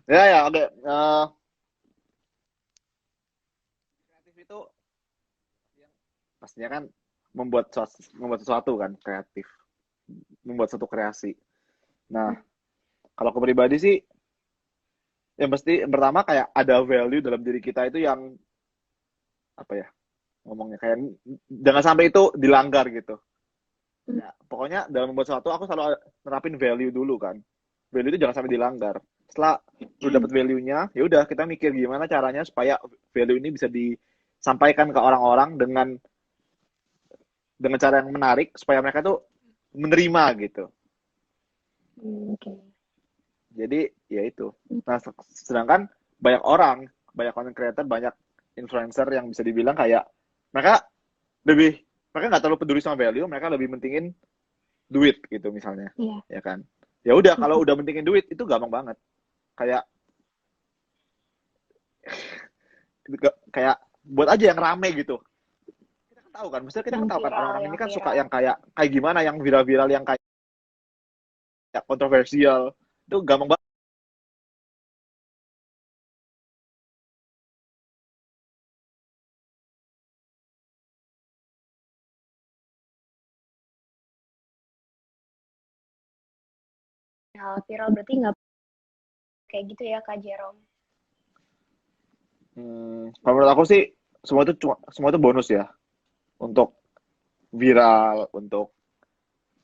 Ya, oke. Kreatif itu yang pastinya kan membuat sesuatu kan kreatif, membuat satu kreasi. Nah, kalau aku pribadi sih, yang pasti yang pertama kayak ada value dalam diri kita itu yang apa ya ngomongnya kayak jangan sampai itu dilanggar gitu. Ya, pokoknya dalam membuat sesuatu aku selalu nerapin value dulu kan. Value itu jangan sampai dilanggar. Setelah lu dapet value-nya, ya udah kita mikir gimana caranya supaya value ini bisa disampaikan ke orang-orang dengan cara yang menarik supaya mereka tuh menerima gitu. Oke. Jadi ya itu. Nah, sedangkan banyak orang, banyak content creator, banyak influencer yang bisa dibilang kayak mereka lebih mereka nggak terlalu peduli sama value, mereka lebih mentingin duit gitu misalnya, Iya. ya kan? Ya udah kalau udah mentingin duit itu gampang banget. Kayak kayak buat aja yang rame gitu. Kita kan tahu kan, maksudnya kita Yang kan tahu kan viral, orang-orang ini yang kan suka viral. yang kayak kayak gimana, yang viral-viral, yang kayak kontroversial. Itu gampang banget. Hal viral berarti nggak kayak gitu ya, Kak Jerome? Kalau menurut aku sih semua itu bonus ya untuk viral, untuk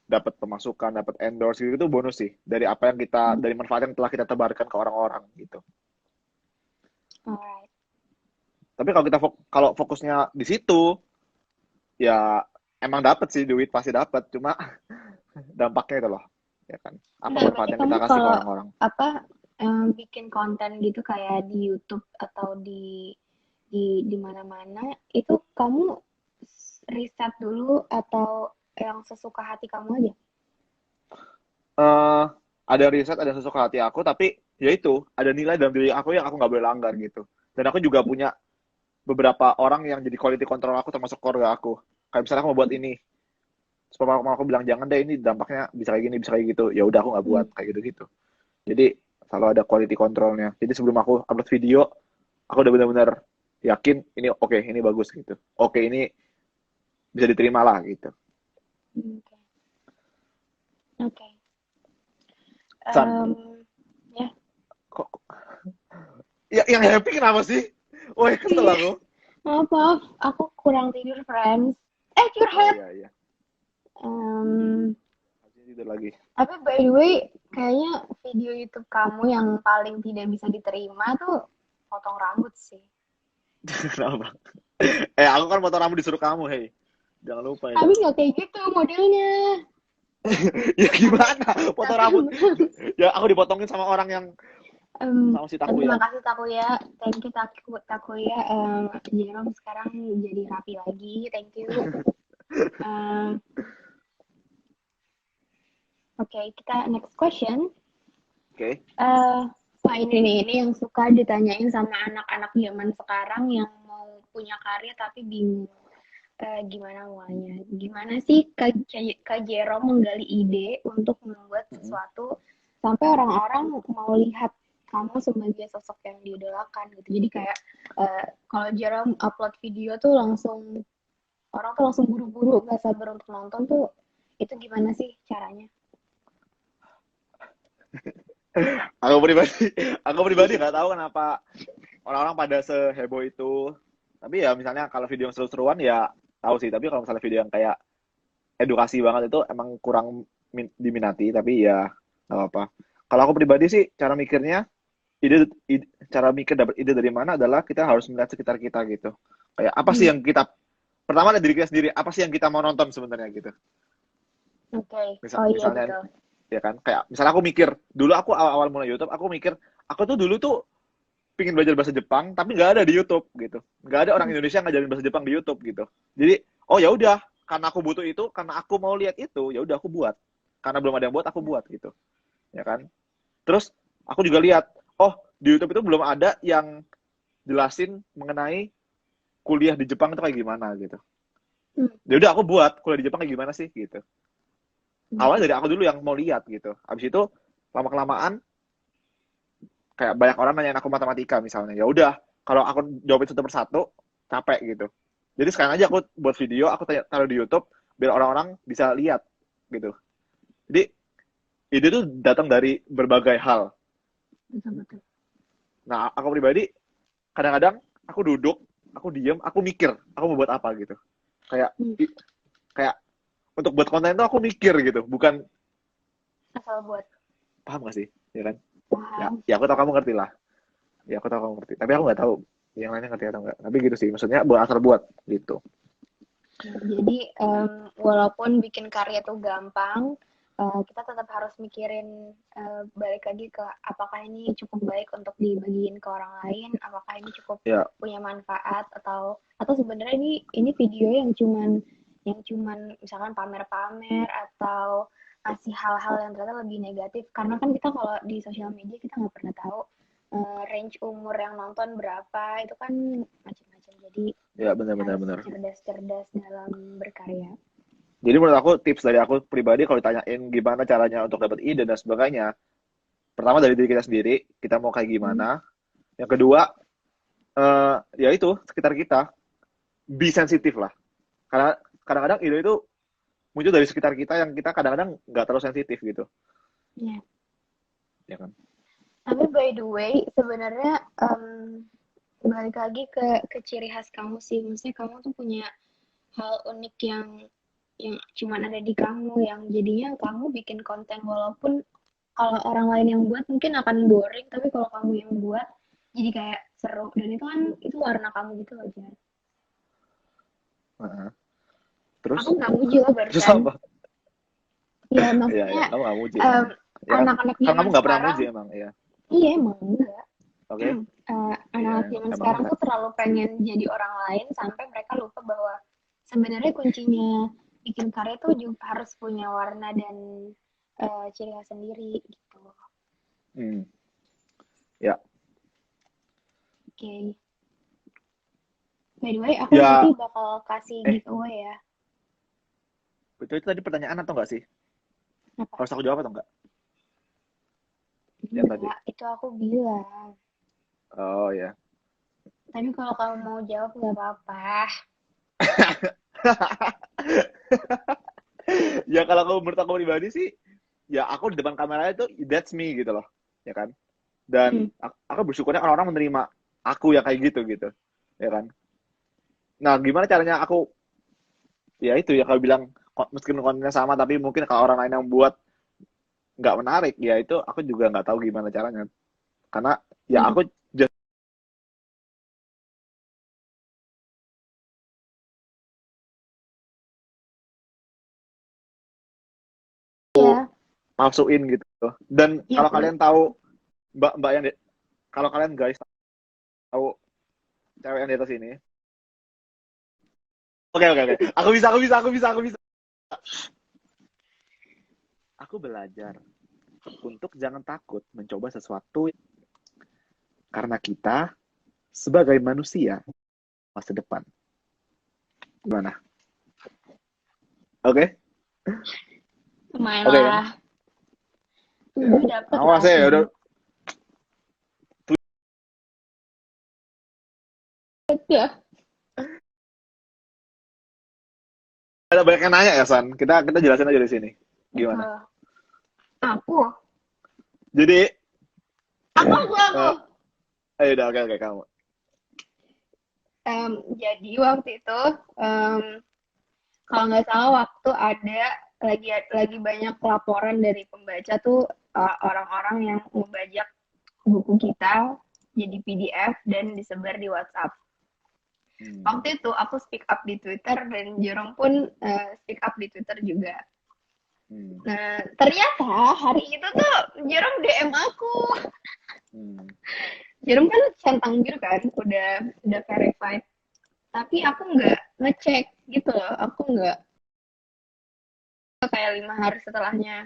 dapat pemasukan, dapat endorse gitu itu bonus sih dari apa yang kita dari manfaat yang telah kita tebarkan ke orang-orang gitu. Alright. Tapi kalau kalau fokusnya di situ ya emang dapat sih duit pasti dapat, cuma dampaknya itu loh, ya kan? Apa Enggak, manfaat berarti yang kita kamu kasih ke kalau orang-orang? apa bikin konten gitu kayak di YouTube atau di mana-mana itu kamu riset dulu atau yang sesuka hati kamu aja? Eh ada riset, ada sesuka hati aku, tapi ya itu ada nilai dalam diri aku yang aku nggak boleh langgar gitu. Dan aku juga punya beberapa orang yang jadi quality control aku termasuk keluarga aku. Kayak misalnya aku mau buat ini, supaya aku bilang jangan deh ini dampaknya bisa kayak gini, bisa kayak gitu. Ya udah aku nggak buat Hmm. kayak gitu-gitu. Jadi selalu ada quality controlnya. Jadi sebelum aku upload video, aku udah benar-benar yakin ini oke, ini bagus gitu. Oke, ini bisa diterima lah gitu. Oke. Oke. San, Ya. kok ya, yang happy kenapa sih? Woi, kesel Iya. aku. Maaf, maaf, aku kurang tidur, friends. Oh Curhat. iya iya. Em, Habis ini tidur lagi. tapi by the way, kayaknya video YouTube kamu yang paling tidak bisa diterima tuh potong rambut sih. Kenapa? Aku kan potong rambut disuruh kamu, hei. Jangan lupa itu. Tapi nggak kayak gitu modelnya. Ya Tapi gimana? Potong tapi rambut. Ya aku dipotongin sama orang yang sama si tapi Takuya. makasih Takuya, thank you Takuya. Jerome sekarang jadi rapi lagi, thank you. Em, Oke, kita next question. Oke. Eh, Wah ini yang suka ditanyain sama anak-anak zaman sekarang yang mau punya karir tapi bingung gimana mulainya. Gimana sih Kak Jero menggali ide untuk membuat Mm-mm. sesuatu sampai orang-orang mau lihat kamu sebagai sosok yang diidolakan gitu. Jadi kayak kalau Jero upload video tuh langsung orang tuh langsung buru-buru gak sabar untuk nonton tuh itu gimana sih caranya? Aku pribadi, aku pribadi nggak tahu kenapa orang-orang pada seheboh itu. Tapi ya misalnya kalau video yang seru-seruan ya tahu sih. Tapi kalau misalnya video yang kayak edukasi banget itu emang kurang diminati. Tapi ya nggak apa-apa. Kalau aku pribadi sih cara mikirnya, cara mikir dapat ide dari mana adalah kita harus melihat sekitar kita gitu. Kayak apa sih Hmm, yang kita pertama dari diri kita sendiri. Apa sih yang kita mau nonton sebenarnya gitu. oke. Oh iya Misalnya betul. ya kan kayak misalnya aku mikir dulu aku awal-awal mulai YouTube aku mikir aku tuh dulu tuh pingin belajar bahasa Jepang tapi nggak ada di YouTube gitu, nggak ada orang Hmm, Indonesia ngajarin bahasa Jepang di YouTube gitu. Jadi oh ya udah karena aku butuh itu, karena aku mau lihat itu, ya udah aku buat, karena belum ada yang buat aku buat gitu, ya kan. Terus aku juga lihat oh di YouTube itu belum ada yang jelasin mengenai kuliah di Jepang itu kayak gimana gitu. hmm, Ya udah aku buat kuliah di Jepang kayak gimana sih gitu. oke. Awalnya dari aku dulu yang mau lihat gitu, habis itu lama kelamaan kayak banyak orang nanyain aku matematika misalnya, ya udah kalau aku jawabin satu persatu capek gitu. Jadi sekarang aja aku buat video, aku taruh di YouTube biar orang-orang bisa lihat gitu. Jadi ide tuh datang dari berbagai hal. Betul-betul. Nah, aku pribadi kadang-kadang aku duduk, aku diem, aku mikir, aku mau buat apa gitu. Kayak Hmm. kayak untuk buat konten itu aku mikir gitu, bukan Asal buat. paham gak sih, ya kan? Ya, Paham. ya aku tahu kamu ngerti lah. Ya aku tahu kamu ngerti. Tapi aku nggak tahu yang lainnya ngerti atau enggak. Tapi gitu sih, maksudnya buat asal buat gitu. Jadi walaupun bikin karya tuh gampang, kita tetap harus mikirin balik lagi ke apakah ini cukup baik untuk dibagiin ke orang lain, apakah ini cukup Ya, punya manfaat atau sebenarnya ini video yang cuman misalkan pamer-pamer atau ngasih hal-hal yang ternyata lebih negatif karena kan kita kalau di sosial media kita nggak pernah tahu range umur yang nonton berapa itu kan macam-macam jadi ya benar-benar harus benar. cerdas-cerdas dalam berkarya. Jadi menurut aku tips dari aku pribadi kalau ditanyain gimana caranya untuk dapat ide dan sebagainya, pertama dari diri kita sendiri, kita mau kayak Hmm. gimana. Yang kedua, ya itu sekitar kita, be sensitif lah. Karena kadang-kadang ide itu muncul dari sekitar kita yang kita kadang-kadang nggak terlalu sensitif gitu, Ya. ya kan? Tapi by the way, sebenarnya balik lagi ke ciri khas kamu sih. Maksudnya kamu tuh punya hal unik yang cuman ada di kamu, yang jadinya kamu bikin konten walaupun kalau orang lain yang buat mungkin akan boring, tapi kalau kamu yang buat jadi kayak seru dan itu kan itu warna kamu gitu loh Jan. Heeh. Aku Terus, nggak muji lo terus barusan. apa? Ya Iya, ya, maksudnya kamu nggak muji em, emang. Ya kan? anak-anak Kan kamu zaman nggak pernah sekarang, muji emang, ya. iya emang enggak. Oke? Iya, Anak-anak zaman emang sekarang enggak. tuh terlalu pengen jadi orang lain sampai mereka lupa bahwa sebenarnya kuncinya bikin karya tuh juga harus punya warna dan ciri khas sendiri gitu. Hmm. Ya, Oke. By the way, aku nanti ya, bakal kasih eh, giveaway ya. itu tadi pertanyaan atau enggak sih? Apa? Harus aku jawab atau enggak? Yang tadi. Enggak, itu aku bilang. Oh ya. Tapi kalau kamu mau jawab nggak apa-apa. Ya kalau aku menurut aku pribadi sih, ya aku di depan kamera itu that's me gitu loh, ya kan? Hmm. Dan aku bersyukurnya orang-orang menerima aku ya kayak gitu gitu, ya kan? Nah, gimana caranya aku ya itu ya kalau bilang meskipun kontennya sama tapi mungkin kalau orang lain yang buat nggak menarik ya itu aku juga nggak tahu gimana caranya karena ya Hmm. aku just Iya, masukin gitu. Dan iya kalau kan? kalian tahu mbak-mbak yang kalau kalian guys tahu cewek yang di atas ini, oke oke oke, aku bisa. Aku belajar untuk jangan takut mencoba sesuatu karena kita sebagai manusia masa depan. Gimana? Oke? Lumayan Oke kan? lah. Ya. 7 dapet lah, Awas ya, udah 7. Ya. ada banyak yang nanya ya, San. Kita jelasin aja di sini. Gimana? Betul. Aku. Jadi, Aku. uh, ayo udah oke kamu. Jadi waktu itu kalau nggak salah waktu ada lagi banyak laporan dari pembaca tuh orang-orang yang membajak buku kita jadi PDF dan disebar di WhatsApp. Hmm. Waktu itu aku speak up di Twitter dan Jerome pun speak up di Twitter juga. Hmm. Nah, ternyata hari itu tuh Jerome DM aku. Hmm. Jerome kan centang biru kan, udah verified. Tapi aku nggak ngecek gitu loh, aku nggak kayak 5 hari setelahnya.